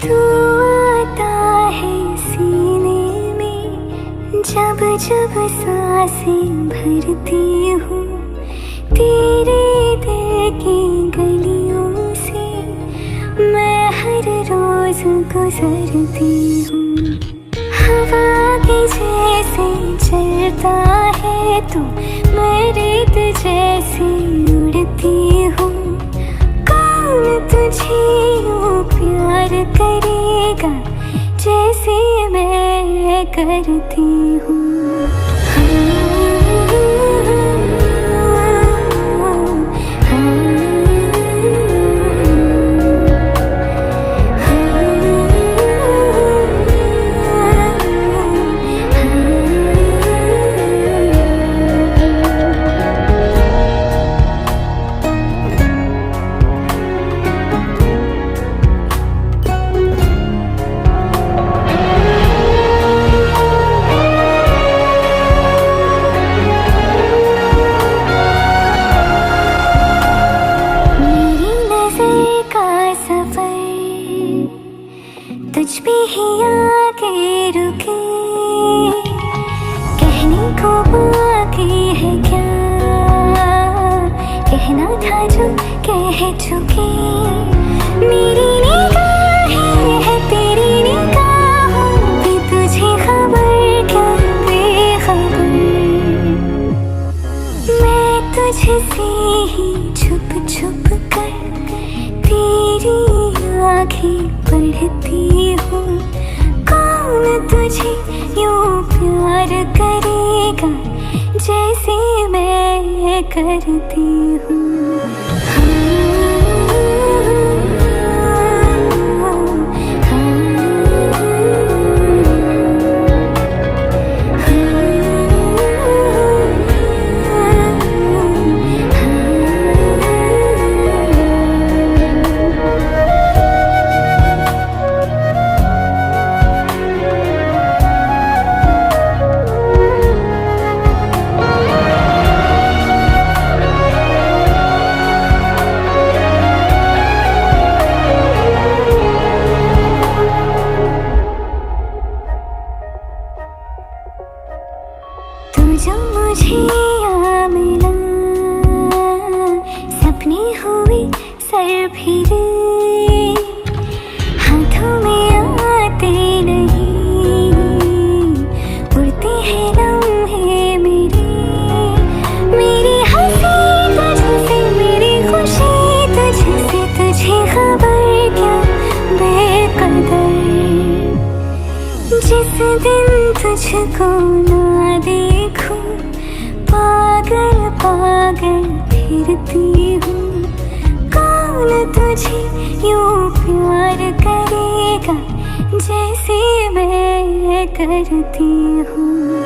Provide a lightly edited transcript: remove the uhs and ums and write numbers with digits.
तू आता है सीने में, जब जब सांसें भरती हूँ, तेरे दिल की गलियों से मैं हर रोज गुजरती हूँ। हवा के जैसे चलता है तू, मैं रेत जैसे उड़ती हूँ। कौन तुझे यूँ प्यार करेगा जैसे मैं करती हूँ। तुझ पे ही आके रुके, कहने को बाकी है क्या, कहना था जो कह चुके। मेरी निगाहें है तेरी निगाहों पे, तुझे खबर क्या बेखबर। मैं तुझसे ही छुप छुप कर तेरी आँखें पढ़ती हूँ। कौन तुझे यूँ प्यार करेगा जैसे मैं करती हूँ। जो मुझे यहाँ मिला, सपने हुए सर फिरे, हाथों में आते नहीं, उड़ते हैं लम्हे मेरे। मेरी हंसी तुझसे, मेरी खुशी तुझसे, तुझे खबर क्या बेकदर। जिस दिन तुझको ना देखूं, पागल पागल फिरती हूँ। कौन तुझे यूँ प्यार करेगा जैसे मैं करती हूँ।